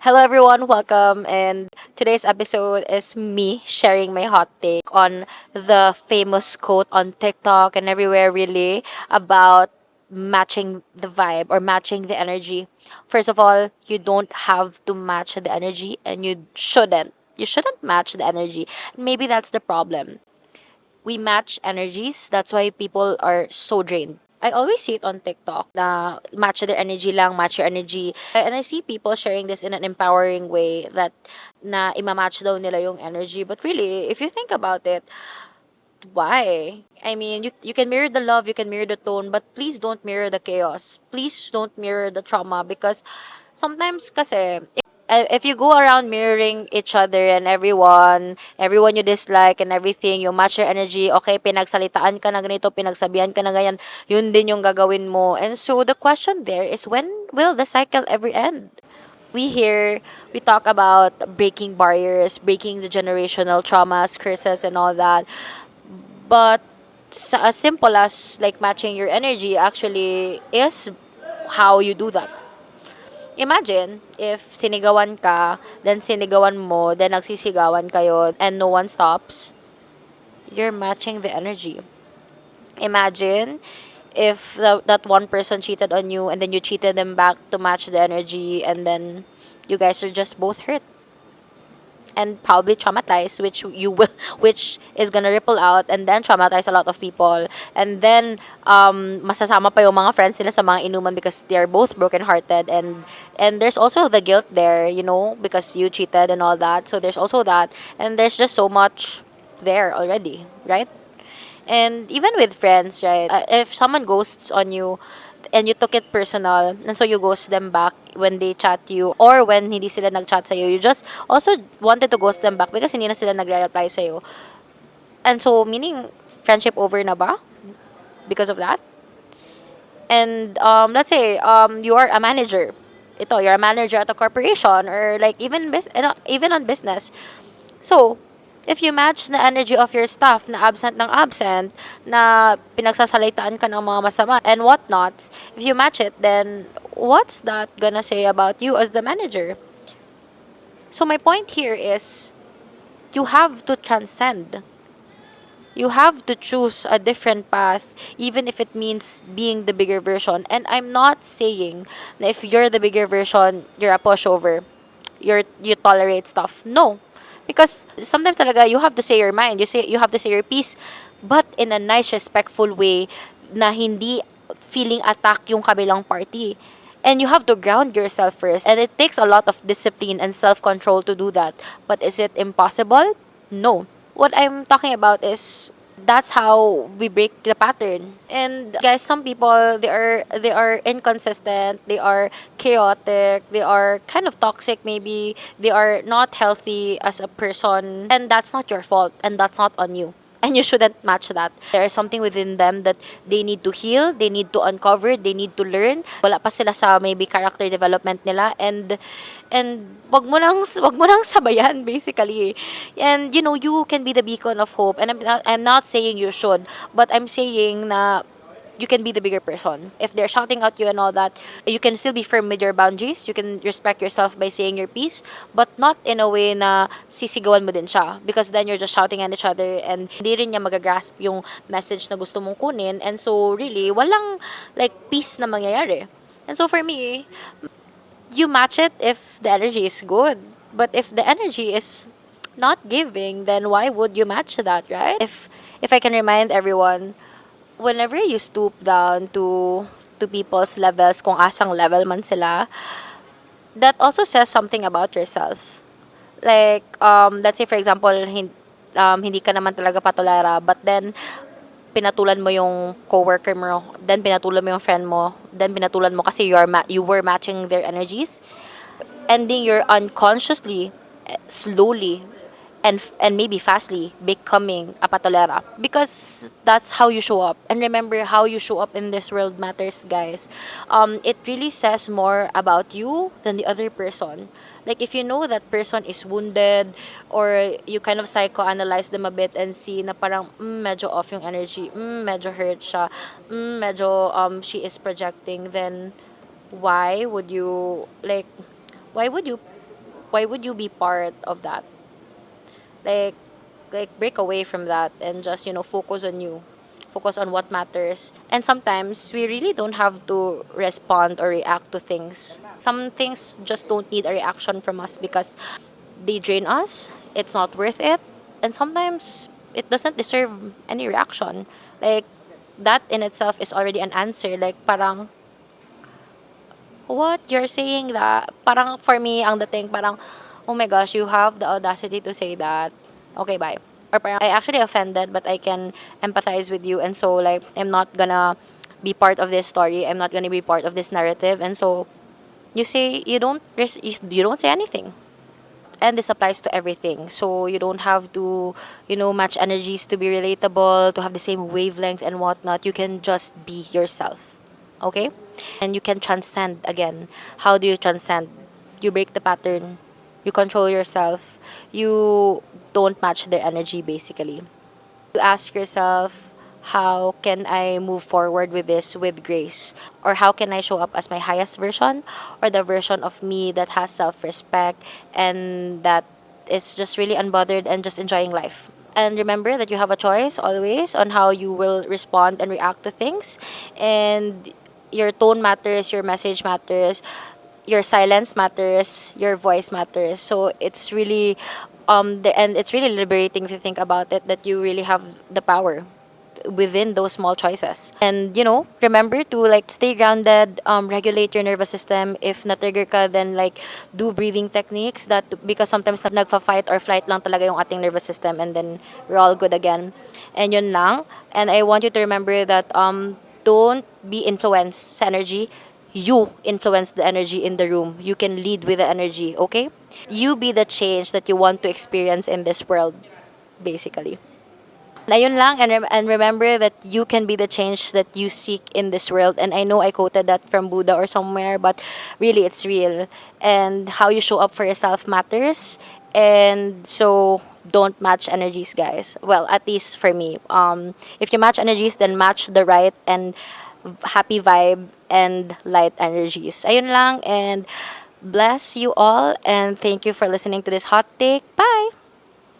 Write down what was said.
Hello, everyone. Welcome. And today's episode is me sharing my hot take on the famous quote on TikTok and everywhere, really, about matching the vibe or matching the energy. First of all, you don't have to match the energy, and you shouldn't. You shouldn't match the energy. Maybe that's the problem. We match energies. That's why people are so drained. I always see it on TikTok na match their energy lang, match your energy. And I see people sharing this in an empowering way that na imamatch daw nila yung energy. But really, if you think about it, why? I mean, you can mirror the love, you can mirror the tone, but please don't mirror the chaos. Please don't mirror the trauma because sometimes kasi if you go around mirroring each other and everyone you dislike and everything, you match your energy, okay, pinagsalitaan ka na ganito, pinagsabihan ka na ganyan, yun din yung gagawin mo. And so the question there is, when will the cycle ever end? We talk about breaking barriers, breaking the generational traumas, curses, and all that. But as simple as like matching your energy actually is how you do that. Imagine if sinigawan ka, then sinigawan mo, then nagsisigawan kayo, and no one stops. You're matching the energy. Imagine if that one person cheated on you, and then you cheated them back to match the energy, and then you guys are just both hurt and probably traumatized, which is gonna ripple out and then traumatize a lot of people, and then masasama pa yung mga friends nila sa mga inuman because they are both brokenhearted, and there's also the guilt there, because you cheated and all that. So there's also that, and there's just so much there already, right? And even with friends, right? If someone ghosts on you and you took it personal, and so you ghost them back when they chat you or when hindi sila nag-chat sa'yo, you just also wanted to ghost them back because hindi na sila nagre-reply sa'yo. And so, meaning, friendship over na ba? Because of that? And let's say you are a manager. You're a manager at a corporation or like even on business. So, if you match the energy of your staff na absent ng absent, na pinagsasalitaan ka ng mga masama and whatnot, if you match it, then what's that gonna say about you as the manager? So my point here is you have to transcend. You have to choose a different path, even if it means being the bigger version. And I'm not saying that if you're the bigger version, you're a pushover. You tolerate stuff. No. Because sometimes talaga you have to say your mind. You have to say your piece, but in a nice, respectful way na hindi feeling attack yung kabilang party. And you have to ground yourself first. And it takes a lot of discipline and self-control to do that. But is it impossible? No. What I'm talking about is that's how we break the pattern. And guys, some people they are inconsistent, they are chaotic, they are kind of toxic, maybe they are not healthy as a person, and that's not your fault and that's not on you. And you shouldn't match that. There is something within them that they need to heal, they need to uncover, they need to learn. Wala pa sila sa maybe character development nila, and wag mo nang sabayan basically. And you can be the beacon of hope, and I'm not saying you should, but I'm saying na you can be the bigger person. If they're shouting at you and all that, you can still be firm with your boundaries. You can respect yourself by saying your piece, but not in a way na sisigawan mo din siya. Because then you're just shouting at each other and hindi rin niya magagrasp yung message na gusto mong kunin. And so really, walang like peace na mangyayari. And so for me, you match it if the energy is good. But if the energy is not giving, then why would you match that, right? If I can remind everyone, whenever you stoop down to people's levels, kung asang level man sila, that also says something about yourself. Like, let's say for example, hindi ka naman talaga patolera, but then pinatulan mo yung coworker mo, then pinatulan mo yung friend mo, then pinatulan mo kasi you were matching their energies, ending you're unconsciously, slowly, and maybe fastly becoming a patolera, because that's how you show up. And remember, how you show up in this world matters, guys. It really says more about you than the other person. Like, if you know that person is wounded, or you kind of psychoanalyze them a bit and see na parang medyo off yung energy, medyo hurt siya, medyo she is projecting, then why would you like why would you why would you be part of that? Like, break away from that and just, focus on you. Focus on what matters. And sometimes we really don't have to respond or react to things. Some things just don't need a reaction from us because they drain us. It's not worth it. And sometimes it doesn't deserve any reaction. Like, that in itself is already an answer. Like, parang, what? You're saying that? Parang for me, ang dating, parang, oh my gosh, you have the audacity to say that. Okay, bye. Or parang, I actually offended, but I can empathize with you. And so, like, I'm not gonna be part of this story. I'm not gonna be part of this narrative. And so, you say, you don't say anything. And this applies to everything. So you don't have to, match energies to be relatable, to have the same wavelength and whatnot. You can just be yourself. Okay? And you can transcend again. How do you transcend? You break the pattern. You control yourself. You don't match their energy basically. You ask yourself, how can I move forward with this with grace? Or how can I show up as my highest version? Or the version of me that has self respect and that is just really unbothered and just enjoying life. And remember that you have a choice always on how you will respond and react to things. And your tone matters, your message matters, your silence matters, your voice matters. So it's really and it's really liberating if you think about it that you really have the power within those small choices. And remember to like stay grounded, regulate your nervous system. If na-trigger ka, then like do breathing techniques that because sometimes nagfa-fight or flight lang talaga yung ating nervous system and then we're all good again. And yun lang. And I want you to remember that don't be influenced sa energy. You influence the energy in the room. You can lead with the energy, okay? You be the change that you want to experience in this world, basically. Ayun lang, and remember that you can be the change that you seek in this world. And I know I quoted that from Buddha or somewhere, but really it's real. And how you show up for yourself matters. And so don't match energies, guys. Well, at least for me. If you match energies, then match the right and happy vibe and light energies. Ayun lang, and bless you all, and thank you for listening to this hot take. Bye!